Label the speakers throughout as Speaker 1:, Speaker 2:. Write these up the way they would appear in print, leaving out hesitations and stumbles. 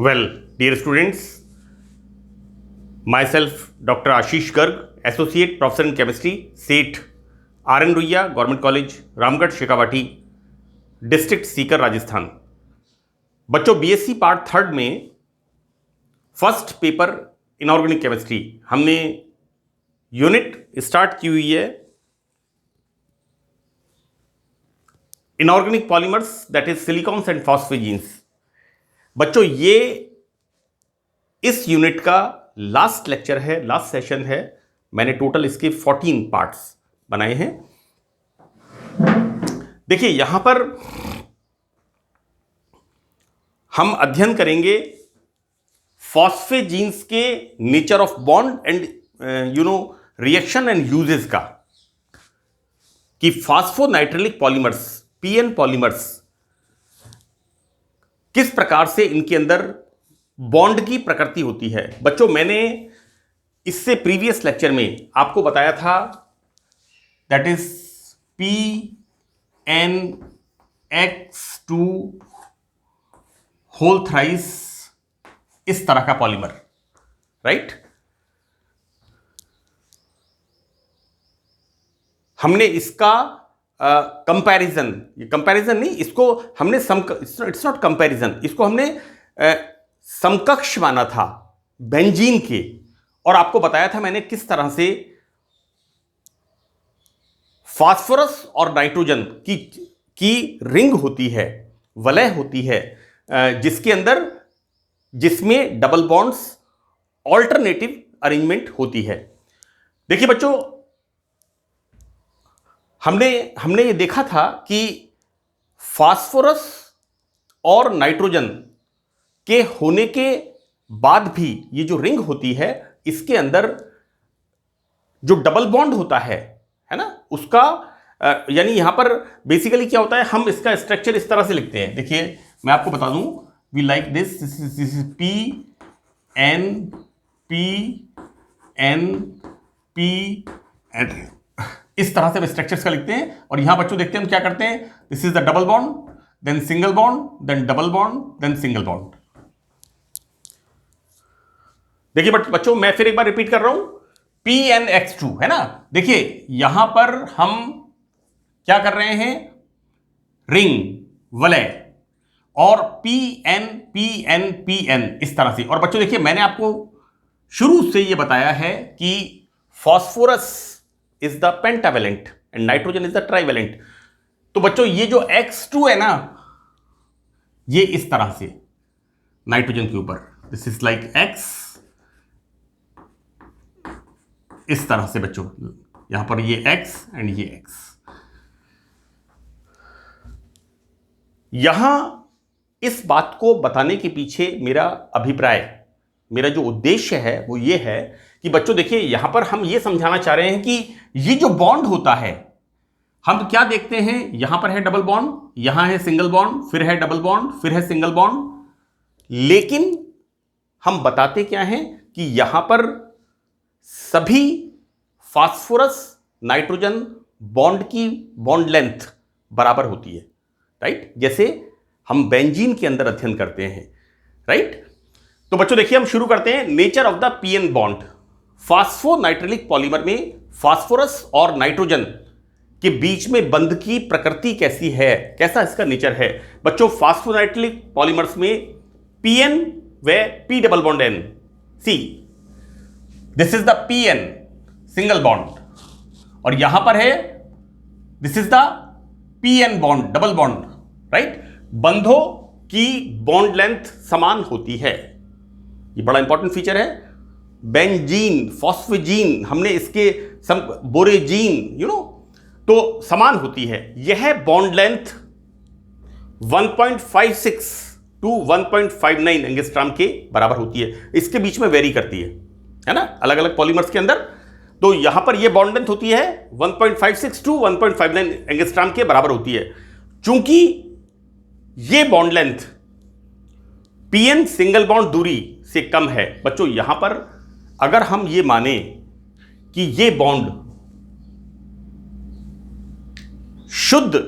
Speaker 1: Well, dear students, myself Dr. Ashish Garg, Associate Professor in Chemistry, SET, RN Ruia, government college, Ramgarh, Shekhawati, district Sikar, Rajasthan. बच्चों, BSc part third में first paper inorganic chemistry हमने unit start की हुई है inorganic polymers, that is silicones and phosphazenes. बच्चों, ये इस unit का लास्ट लेक्चर है, लास्ट सेशन है। मैंने टोटल इसके 14 पार्ट्स बनाए हैं। देखिए, यहां पर हम अध्ययन करेंगे फॉस्फेजीन्स के nature of bond and reaction and uses का, कि फास्फोनाइट्रिलिक पॉलीमर्स, पीएन पॉलीमर्स, किस प्रकार से इनके अंदर बॉन्ड की प्रकृति होती है। बच्चों, मैंने इससे प्रीवियस लेक्चर में आपको बताया था that is PNX2 whole thrice, इस तरह का पॉलीमर, राइट। हमने इसका कंपैरिजन, ये कंपैरिजन नहीं, इसको हमने इट्स नॉट कंपैरिजन, इसको हमने समकक्ष माना था बेंजीन के, और आपको बताया था मैंने किस तरह से फास्फोरस और नाइट्रोजन की रिंग होती है, वलय होती है, जिसमें डबल बॉन्ड्स ऑल्टरनेटिव अरेंजमेंट होती है। देखिए बच्चों, हमने ये देखा था कि फास्फोरस और नाइट्रोजन के होने के बाद भी ये जो रिंग होती है, इसके अंदर जो डबल बॉन्ड होता है ना, उसका यानी यहां पर बेसिकली क्या होता है, हम इसका स्ट्रक्चर इस तरह से लिखते हैं। देखिए, मैं आपको बता दूं, we like this is P N इस तरह से हम स्ट्रक्चर्स का लिखते हैं। और यहां बच्चों देखते हैं हम क्या करते हैं, this is the double bond, then single bond, then double bond, then single bond. देखिए बच्चों, मैं फिर एक बार रिपीट कर रहा हूं, PNX2 है ना। देखिए, यहां पर हम क्या कर रहे हैं, रिंग, वलय, और PN इस तरह से। और बच्चों देखिए, मैंने आपको शुरू से यह बताया है कि phosphorus is the pentavalent and nitrogen is the trivalent. तो बच्चों, ये जो X2 है ना, ये इस तरह से नाइट्रोजन के ऊपर, दिस इज लाइक X, इस तरह से बच्चों, यहां पर ये X एंड ये X। यहां इस बात को बताने के पीछे मेरा अभिप्राय, मेरा जो उद्देश्य है वो ये है कि बच्चों देखिए, यहां पर हम ये समझाना चाह रहे हैं कि ये जो बॉन्ड होता है, हम क्या देखते हैं, यहां पर है डबल बॉन्ड, यहां है सिंगल बॉन्ड, फिर है डबल बॉन्ड, फिर है सिंगल बॉन्ड, लेकिन हम बताते क्या हैं कि यहां पर सभी फास्फोरस नाइट्रोजन बॉन्ड की बॉन्ड लेंथ बराबर होती है, राइट, जैसे हम बेंजीन के अंदर अध्ययन करते हैं, राइट। तो बच्चों देखिए, हम शुरू करते हैं nature of the PN bond. Phosphonitrilic polymer में फास्फोरस और नाइट्रोजन के बीच में बंध की प्रकृति कैसी है, कैसा इसका नेचर है। बच्चों, फास्फोनाइट्रिलिक पॉलीमर्स में पीएन व P double bond N, see this is the PN single bond, और यहां पर है this is the PN bond double bond, right. बंधों की बॉन्ड लेंथ समान होती है, ये बड़ा इंपॉर्टेंट फीचर है। बेंजीन, फॉस्फेजीन, हमने इसके बोरेजीन, तो समान होती है। यह बॉन्ड लेंथ 1.56 टू 1.59 एंगस्ट्रॉम के बराबर होती है। इसके बीच में वेरी करती है ना, अलग अलग पॉलीमर्स के अंदर। तो यहां पर यह बॉन्ड लेंथ होती है 1.56 टू 1.59 एंगस्ट्रॉम के बराबर होती है। चूंकि यह bond length PN single bond दूरी से कम है, बच्चों यहां पर अगर हम ये माने कि ये बॉन्ड शुद्ध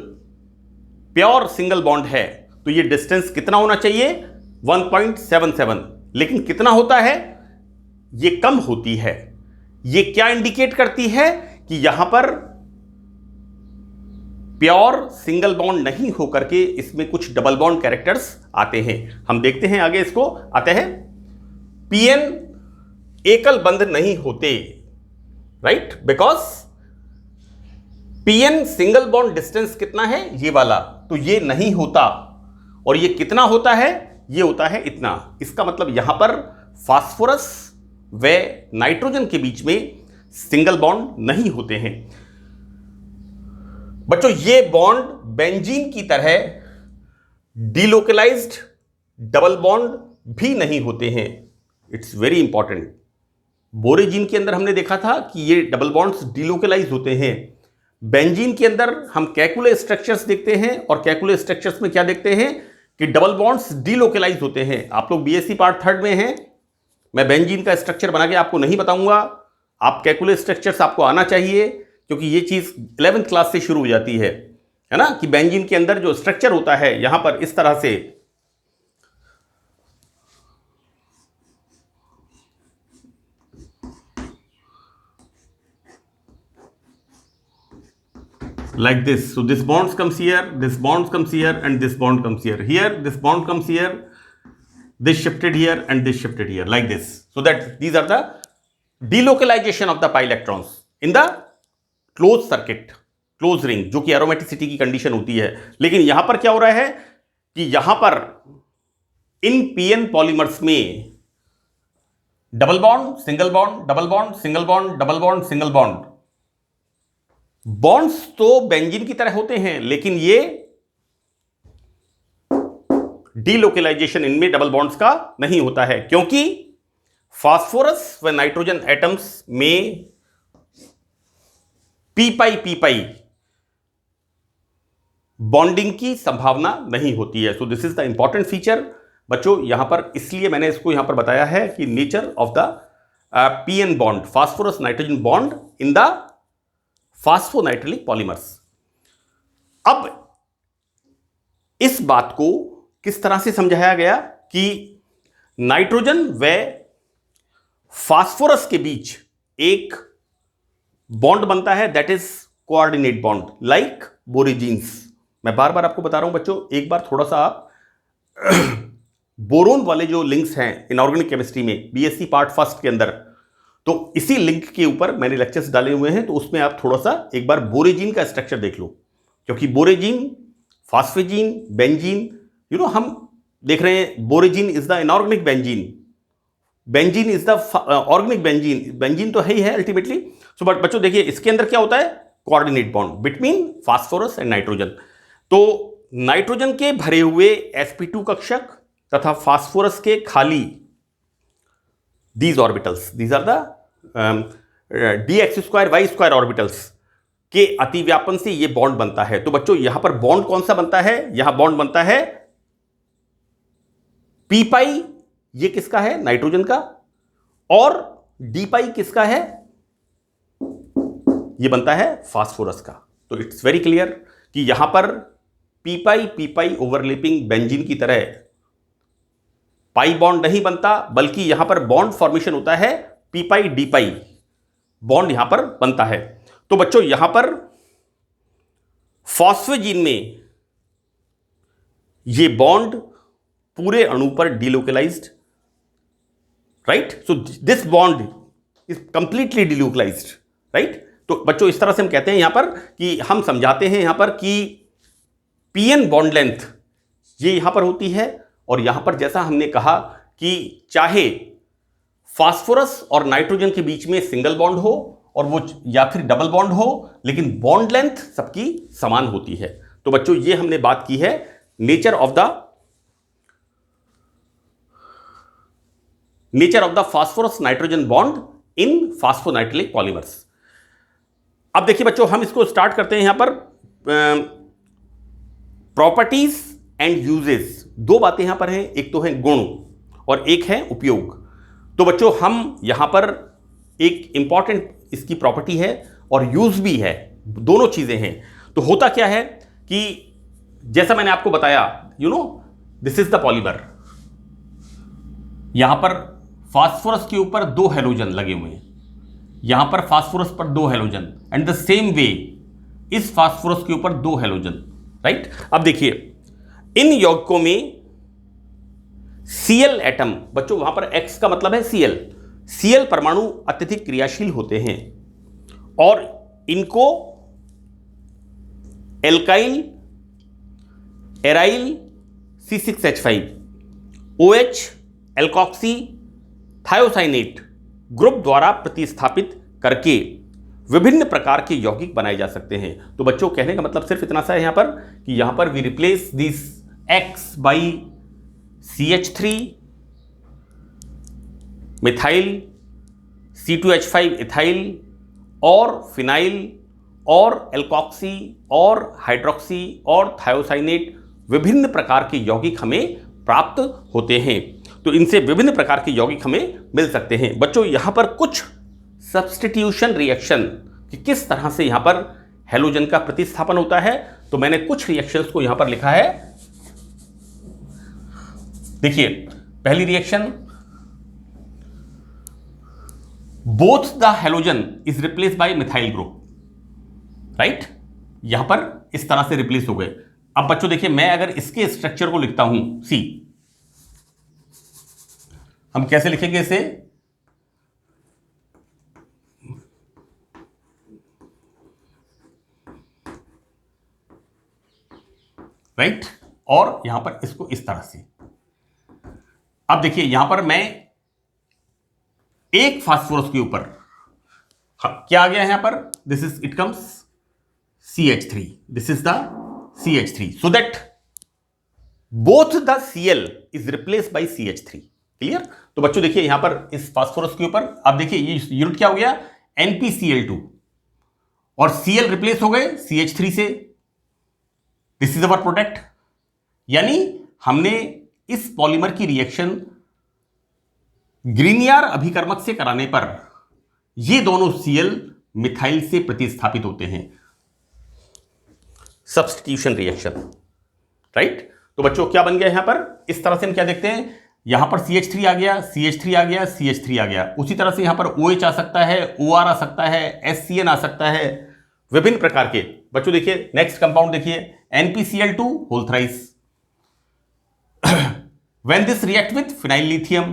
Speaker 1: प्योर सिंगल बॉन्ड है, तो ये डिस्टेंस कितना होना चाहिए, 1.77, लेकिन कितना होता है, ये कम होती है। ये क्या इंडिकेट करती है कि यहां पर प्योर सिंगल बॉन्ड नहीं होकर के इसमें कुछ डबल बॉन्ड कैरेक्टर्स आते हैं। हम देखते हैं आगे, इसको आते हैं पीएन एकल बंध नहीं होते, right, because PN single bond distance कितना है, ये वाला, तो ये नहीं होता। और ये कितना होता है, ये होता है इतना। इसका मतलब यहां पर फास्फोरस व नाइट्रोजन के बीच में सिंगल बॉन्ड नहीं होते हैं। बच्चों ये बॉन्ड बेंजीन की तरह डिलोकलाइज्ड डबल बॉन्ड भी नहीं होते हैं। It's very important. बोरेजीन के अंदर हमने देखा था कि ये डबल बॉन्ड्स डिलोकलाइज होते हैं। बेंजीन के अंदर हम कैकुले स्ट्रक्चर्स देखते हैं, और कैकुले स्ट्रक्चर्स में क्या देखते हैं कि डबल बॉन्ड्स डिलोकलाइज होते हैं। आप लोग बीएससी पार्ट 3 में हैं, मैं बेंजीन का स्ट्रक्चर बना के आपको नहीं बताऊंगा। आप कैकुले स्ट्रक्चर्स आपको आना चाहिए, क्योंकि ये चीज 11th क्लास से शुरू हो जाती है ना, कि बेंजीन के अंदर जो स्ट्रक्चर होता है यहां पर इस तरह से like this. So this bond comes here, this bond comes here, and this bond comes here. Here this bond comes here, this shifted here, and this shifted here, like this. So that these are the delocalization of the pi electrons in the closed circuit, closed ring, जो कि aromaticity की condition होती है। लेकिन यहां पर क्या हो रहा है कि यहां पर इन पीएन पॉलीमर्स में double bond, single bond, double bond, single bond, double bond, single bond. Bonds तो बेंजीन की तरह होते हैं, लेकिन ये डीलोकलाइजेशन इनमें डबल बॉन्ड्स का नहीं होता है, क्योंकि फास्फोरस व नाइट्रोजन एटम्स में पी पाई बॉन्डिंग की संभावना नहीं होती है। So this is the important feature बच्चों। यहां पर इसलिए मैंने इसको यहां पर बताया है कि nature of the PN bond, phosphorus nitrogen bond in the phosphonitrilic polymers. अब इस बात को किस तरह से समझाया गया कि नाइट्रोजन व फास्फोरस के बीच एक बॉन्ड बनता है, that is coordinate bond, like borazines. मैं बार बार आपको बता रहा हूं बच्चों, एक बार थोड़ा सा आप बोरोन वाले जो लिंक्स हैं इनऑर्गेनिक केमिस्ट्री में बीएससी पार्ट 1 के अंदर, तो इसी लिंक के ऊपर मैंने लेक्चर्स डाले हुए हैं, तो उसमें आप थोड़ा सा एक बार बोरेजीन का स्ट्रक्चर देख लो, क्योंकि बोरेजीन, फास्फेजीन, बेंजीन, हम देख रहे हैं borazine is the inorganic benzene, benzene is the organic benzene, benzene तो है ही है अल्टीमेटली। सो बट बच्चों देखिए इसके अंदर क्या होता है, coordinate bond between phosphorus and nitrogen. तो नाइट्रोजन के भरे हुए sp2 कक्षक तथा फास्फोरस के खाली these orbitals, these are the dx² y² orbitals के अतिव्यापन से ये बॉन्ड बनता है। तो बच्चों यहां पर बॉन्ड कौन सा बनता है, यहां बॉन्ड बनता है पी पाई, ये किसका है, नाइट्रोजन का, और डी पाई किसका है, ये बनता है फास्फोरस का। तो इट्स वेरी क्लियर कि यहां पर पी पाई ओवरलैपिंग बेंजीन की तरह पाई बॉन्ड नहीं बनता, बल्कि यहां पर बॉन्ड फॉर्मेशन होता है पी पाई डी पाई बॉन्ड यहां पर बनता है। तो बच्चों यहां पर फॉस्फेजीन में ये बॉन्ड पूरे अणु पर delocalized, right. So this bond is completely delocalized, right. तो बच्चों इस तरह से हम कहते हैं यहां पर कि हम समझाते हैं यहां पर कि पीएन बॉन्ड लेंथ ये यहां पर होती है, और यहां पर जैसा हमने कहा कि चाहे फास्फोरस और नाइट्रोजन के बीच में सिंगल बॉन्ड हो और वो या फिर डबल बॉन्ड हो, लेकिन बॉन्ड लेंथ सबकी समान होती है। तो बच्चों ये हमने बात की है nature of the phosphorus nitrogen bond in phosphonitrilic polymers. अब देखिए बच्चों हम इसको स्टार्ट करते हैं यहां पर प्रॉपर्टीज एंड यूजेस। दो बातें यहां पर हैं, एक तो है गुण और एक है उपयोग। तो बच्चों हम यहां पर एक इंपॉर्टेंट इसकी प्रॉपर्टी है और यूज भी है, दोनों चीजें हैं। तो होता क्या है कि जैसा मैंने आपको बताया, दिस इज द पॉलीमर, यहां पर फास्फोरस के ऊपर 2 हैलोजन लगे हुए हैं, यहां पर फास्फोरस पर 2 halogen, and the same way इस फास्फोरस के ऊपर 2 हैलोजन, राइट। अब देखिए इन यौगिकों में Cl एटम, बच्चों वहां पर X का मतलब है Cl परमाणु अत्यधिक क्रियाशील होते हैं और इनको alkyl, aryl, C6H5, OH, alkoxy, thiocyanate group द्वारा प्रतिस्थापित करके विभिन्न प्रकार के यौगिक बनाए जा सकते हैं। तो बच्चों कहने का मतलब सिर्फ इतना सा है यहां पर कि यहां पर we replace this X by CH3 methyl, C2H5 ethyl और फिनाइल और एल्कॉक्सी और हाइड्रोक्सी और थायोसाइनेट विभिन्न प्रकार के यौगिक हमें प्राप्त होते हैं। तो इनसे विभिन्न प्रकार के यौगिक हमें मिल सकते हैं। बच्चों यहां पर कुछ सब्स्टिट्यूशन रिएक्शन कि किस तरह से यहां पर हैलोजन का प्रतिस्थापन होता है, तो मैंने कुछ रिएक्शंस को यहां पर लिखा है। देखिए पहली reaction, both the halogen is replace bye methyl group, right. यहां पर इस तरह से रिप्लेस हो गए। अब बच्चों देखिए मैं अगर इसके स्ट्रक्चर को लिखता हूं सी, हम कैसे लिखेंगे इसे, राइट, और यहां पर इसको इस तरह से। अब देखिए यहां पर मैं एक फास्फोरस के ऊपर क्या आ गया है यहां पर, this is it comes CH3, this is the CH3, so that both the Cl is replace bye CH3, clear. तो बच्चों देखिए यहां पर इस फास्फोरस के ऊपर आप देखिए ये यूनिट क्या हो गया, NpCl2, और Cl रिप्लेस हो गए CH3 से, दिस इज अवर प्रोडक्ट। यानी हमने इस पॉलीमर की रिएक्शन ग्रीनियर अभिकर्मक से कराने पर ये दोनों Cl मिथाइल से प्रतिस्थापित होते हैं, सब्स्टिट्यूशन रिएक्शन, राइट। तो बच्चों क्या बन गया यहां पर, इस तरह से हम क्या देखते हैं, यहां पर CH3 आ गया, CH3 आ गया, CH3 आ गया, उसी तरह से यहां पर OH आ सकता है, OR आ सकता है, SCN आ सकता है, विभिन्न प्रकार के। बच्चों देखिए नेक्स्ट कंपाउंड देखिए NpCl2 whole thrice, when this react with phenyl lithium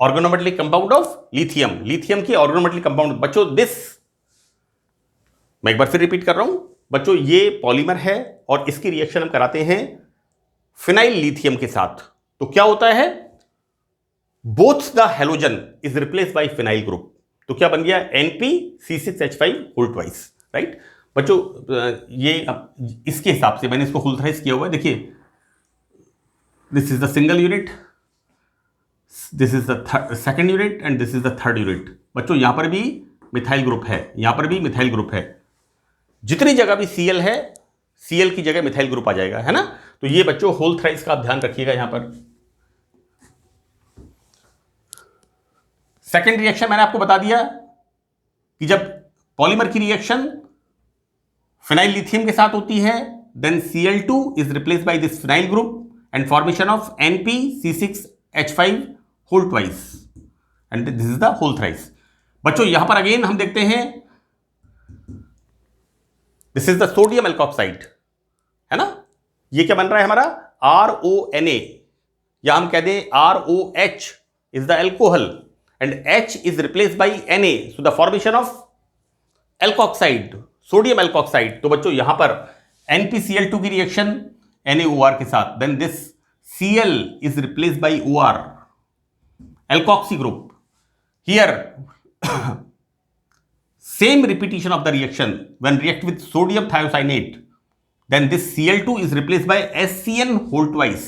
Speaker 1: organometallic compound of lithium, lithium की organometallic compound। बच्चों दिस, मैं एक बार फिर रिपीट कर रहा हूं बच्चों, ये पॉलीमर है और इसकी रिएक्शन हम कराते हैं फिनाइल लिथियम के साथ, तो क्या होता है, both the halogen is replace bye phenyl group, तो क्या बन गया NpC6H5 होल ट्वाइस, राइट। बच्चों ये इसके हिसाब से मैंने इसको होल थ्राइस किया हुआ है, देखिए this is the single unit, this is the second unit and this is the third unit. बच्चों यहां पर भी मिथाइल ग्रुप है, यहां पर भी मिथाइल ग्रुप है, जितनी जगह भी Cl है Cl की जगह मिथाइल ग्रुप आ जाएगा, है ना। तो ये बच्चों होल थ्राइस का आप ध्यान रखिएगा। यहां पर सेकेंड रिएक्शन मैंने आपको बता दिया कि जब पॉलीमर की रिएक्शन फिनाइल लिथियम के साथ होती है, then Cl2 is replace by this phenyl group and formation of NpC6H5 whole twice, and this is the whole thrice. बच्चों यहां पर अगेन हम देखते हैं, this is the sodium alkoxide, है ना। ये क्या बन रहा है हमारा RONA, या हम कह दें ROH is the alcohol and H is replace bye Na, so the formation of alkoxide, sodium alkoxide. तो बच्चों यहां पर NpCl2 की रिएक्शन NaOR के साथ, then this Cl is replace by OR, alkoxy group. Here same repetition of the reaction when react with sodium thiocyanate, then this Cl2 is replaced by SCN whole twice,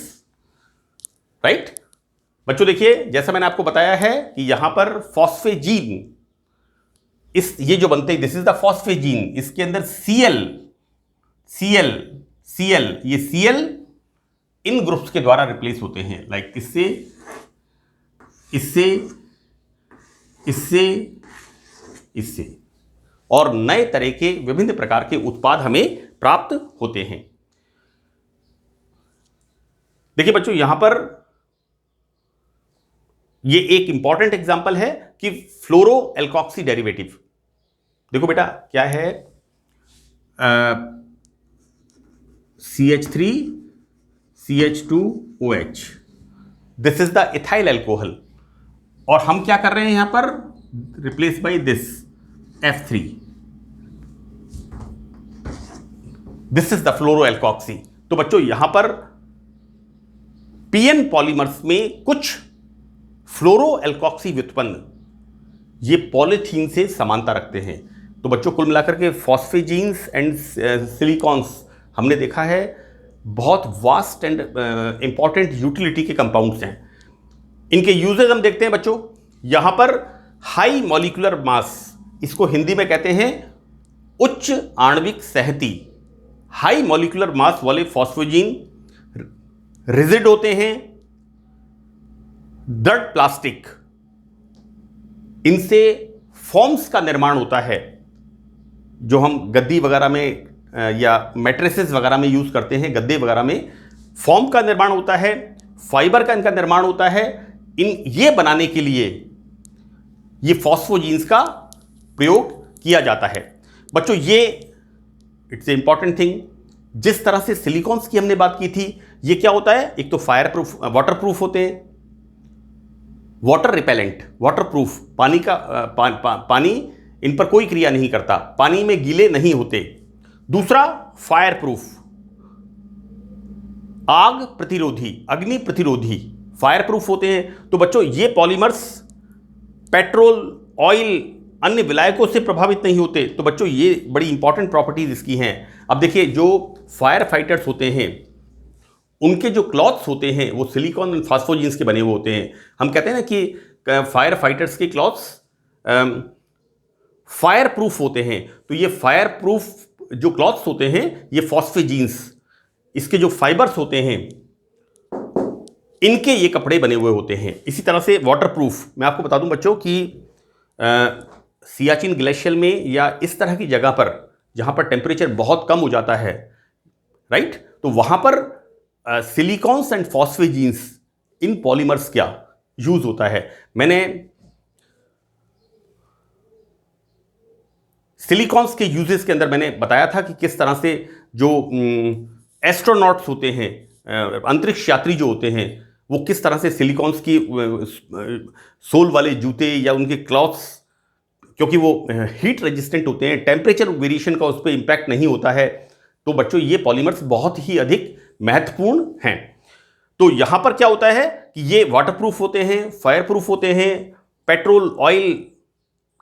Speaker 1: right। बच्चों देखिए जैसा मैंने आपको बताया है कि यहां पर फॉस्फेजीन, इस ये जो बनते हैं दिस इज द फॉस्फेजीन, इसके अंदर Cl ये Cl इन ग्रुप्स के द्वारा रिप्लेस होते हैं, लाइक इससे इससे इससे इससे, और नए तरह के विभिन्न प्रकार के उत्पाद हमें प्राप्त होते हैं। देखिए बच्चों यहां पर ये एक इंपॉर्टेंट एग्जांपल है कि फ्लोरो एल्कोक्सी डेरिवेटिव। देखो बेटा क्या है, CH3 CH2OH, this is the ethyl alcohol, और हम क्या कर रहे हैं यहां पर, replace by this F3, this is the fluoro alkoxy. तो बच्चों यहां पर PN पॉलीमर्स में कुछ फ्लोरो एल्कोक्सी व्युत्पन्न ये पॉलीथीन से समानता रखते हैं। तो बच्चों कुल मिलाकर के फॉस्फेजीन्स एंड सिलिकॉन्स हमने देखा है बहुत वास्ट एंड इंपॉर्टेंट यूटिलिटी के कंपाउंड्स हैं। इनके यूजेस हम देखते हैं बच्चों। यहां पर हाई मॉलिक्यूलर मास, इसको हिंदी में कहते हैं उच्च आणविक सहती। हाई मॉलिक्यूलर मास वाले फॉस्फेजीन रिजिड होते हैं, दृढ़ प्लास्टिक, इनसे फॉर्म्स का निर्माण होता है जो हम गद्दी वगैरह में या मैट्रेसेस वगैरह में यूज करते हैं। गद्दे वगैरह में फॉर्म का निर्माण होता है, फाइबर का इनका निर्माण होता है। ये बनाने के लिए ये फॉस्फोजीन्स का प्रयोग किया जाता है। बच्चों ये इट्स ए इंपॉर्टेंट थिंग। जिस तरह से सिलिकॉन्स की हमने बात की थी, ये क्या होता है, एक तो फायर प्रूफ, वाटर प्रूफ होते हैं, वाटर रिपेलेंट, वाटर प्रूफ, पानी का पानी इन पर कोई क्रिया नहीं करता, पानी में गीले नहीं होते। दूसरा फायर प्रूफ, आग प्रतिरोधी, अग्नि प्रतिरोधी, फायर प्रूफ होते हैं। तो बच्चों ये पॉलीमर्स पेट्रोल, ऑयल, अन्य विलायकों से प्रभावित नहीं होते। तो बच्चों ये बड़ी इंपॉर्टेंट प्रॉपर्टीज इसकी हैं। अब देखिए जो फायर फाइटर्स होते हैं उनके जो क्लॉथ्स होते हैं वो सिलिकॉन एंड फॉस्फोजीन्स के बने हुए होते हैं। हम कहते हैं ना कि फायर फाइटर्स के क्लॉथ्स फायर प्रूफ होते हैं। तो ये फायर प्रूफ जो क्लॉथ्स होते हैं ये फॉस्फोजीन्स, इसके जो फाइबर्स होते हैं इनके ये कपड़े बने हुए होते हैं। इसी तरह से वाटर प्रूफ, मैं आपको बता दूं बच्चों कि सियाचिन ग्लेशियर में या इस तरह की जगह पर जहां पर टेम्परेचर बहुत कम हो जाता है, राइट, तो वहां पर सिलिकॉन्स एंड फॉस्फेजीन्स, इन पॉलीमर्स क्या यूज होता है। मैंने सिलिकॉन्स के यूजेस के अंदर मैंने बताया था कि किस तरह से जो एस्ट्रोनॉट्स होते हैं, अंतरिक्ष यात्री जो होते हैं, वो किस तरह से सिलिकॉन्स की सोल वाले जूते या उनके क्लॉथ्स, क्योंकि वो हीट रेजिस्टेंट होते हैं, टेम्परेचर वेरिएशन का उस पर इंपैक्ट नहीं होता है। तो बच्चों ये पॉलीमर्स बहुत ही अधिक महत्वपूर्ण हैं। तो यहां पर क्या होता है कि ये वाटरप्रूफ होते हैं, फायर प्रूफ होते हैं, पेट्रोल, ऑयल,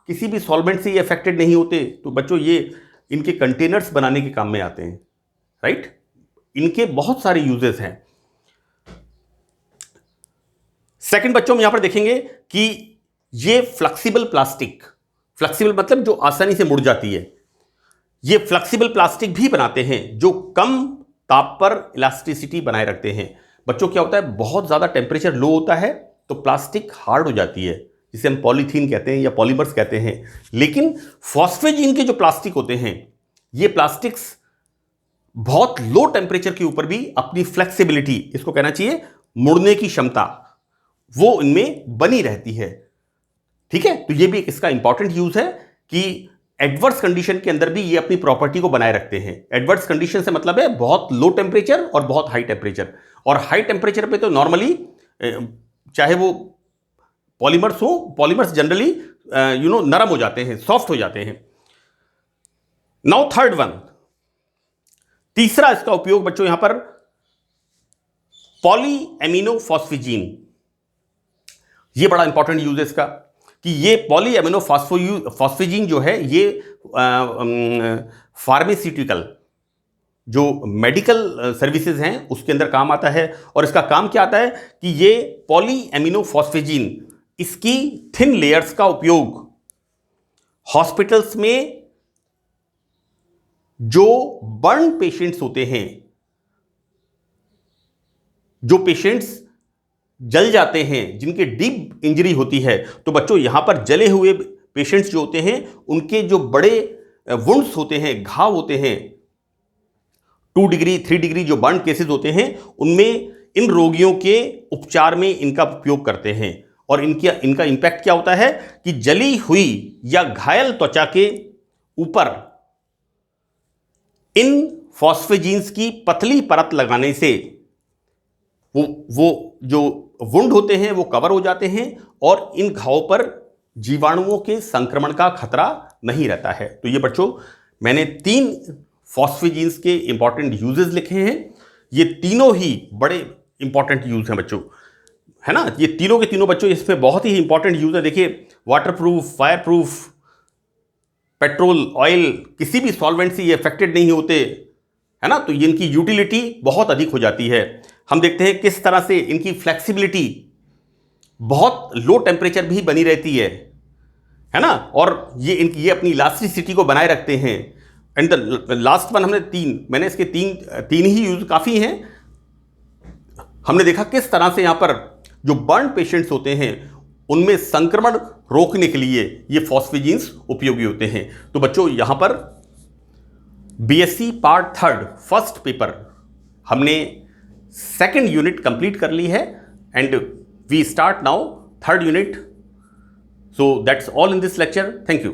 Speaker 1: किसी भी सॉल्वेंट से ये अफेक्टेड नहीं होते। तो बच्चों ये इनके कंटेनर्स बनाने के काम में आते हैं, राइट। इनके बहुत सारे यूजेस हैं। सेकंड बच्चों हम यहां पर देखेंगे कि ये फ्लेक्सिबल प्लास्टिक, फ्लेक्सिबल मतलब जो आसानी से मुड़ जाती है, ये फ्लेक्सिबल प्लास्टिक भी बनाते हैं जो कम ताप पर इलास्टिसिटी बनाए रखते हैं। बच्चों क्या होता है, बहुत ज्यादा टेम्परेचर लो होता है तो प्लास्टिक हार्ड हो जाती है, जिसे हम पॉलीथीन कहते हैं या पॉलीमर्स कहते हैं। लेकिन फॉस्फेजीन के जो प्लास्टिक होते हैं, ये प्लास्टिक्स बहुत लो टेम्परेचर के ऊपर भी अपनी फ्लेक्सिबिलिटी, इसको कहना चाहिए मुड़ने की क्षमता, वो इनमें बनी रहती है। ठीक है, तो ये भी इसका इंपॉर्टेंट यूज है कि एडवर्स कंडीशन के अंदर भी ये अपनी प्रॉपर्टी को बनाए रखते हैं। एडवर्स कंडीशन से मतलब है बहुत लो टेम्परेचर और बहुत हाई टेम्परेचर। और हाई टेम्परेचर पे तो नॉर्मली चाहे वो पॉलीमर्स हो, पॉलीमर्स जनरली नरम हो जाते हैं, सॉफ्ट हो जाते हैं। नाउ थर्ड वन, तीसरा इसका उपयोग बच्चों यहां पर पॉली एमिनो फॉस्फेजीन, ये बड़ा इंपॉर्टेंट यूज है इसका कि ये पॉली एमिनो फॉस्फेजीन जो है ये फार्मास्यूटिकल जो मेडिकल सर्विसेज हैं उसके अंदर काम आता है। और इसका काम क्या आता है कि ये पॉली एमिनो फॉस्फेजीन, इसकी थिन लेयर्स का उपयोग हॉस्पिटल्स में जो बर्न पेशेंट्स होते हैं, जो पेशेंट्स जल जाते हैं, जिनके डीप इंजरी होती है, तो बच्चों यहां पर जले हुए पेशेंट्स जो होते हैं उनके जो बड़े वुंड्स होते हैं, घाव होते हैं, 2 डिग्री 3 डिग्री जो बर्न केसेस होते हैं, उनमें इन रोगियों के उपचार में इनका उपयोग करते हैं। और इनका इंपैक्ट क्या होता है कि जली हुई या घायल त्वचा के ऊपर इन फॉस्फेजीन्स की पतली परत लगाने से वो जो वुंड होते हैं वो कवर हो जाते हैं और इन घावों पर जीवाणुओं के संक्रमण का खतरा नहीं रहता है। तो ये बच्चों मैंने 3 फॉस्फेजीन्स के इंपॉर्टेंट यूजेस लिखे हैं। ये तीनों ही बड़े इंपॉर्टेंट यूज हैं बच्चों, है ना। ये तीनों के तीनों बच्चों इसमें बहुत ही इंपॉर्टेंट यूज है। देखिए waterproof, fire proof, petrol, oil, किसी भी सॉल्वेंट से ये अफेक्टेड नहीं होते, है ना। तो इनकी यूटिलिटी बहुत अधिक हो जाती है। हम देखते हैं किस तरह से इनकी फ्लेक्सिबिलिटी बहुत लो टेम्परेचर भी बनी रहती है ना। और ये अपनी इलास्टिसिटी को बनाए रखते हैं। एंड द लास्ट वन हमने मैंने इसके तीन ही यूज काफ़ी हैं। हमने देखा किस तरह से यहाँ पर जो बर्न पेशेंट्स होते हैं उनमें संक्रमण रोकने के लिए ये फॉस्फेजीन्स उपयोगी होते हैं। तो बच्चों यहाँ पर बीएससी पार्ट 3 फर्स्ट पेपर हमने 2nd यूनिट कंप्लीट कर ली है and we start now 3rd unit. So that's all in this lecture. Thank you.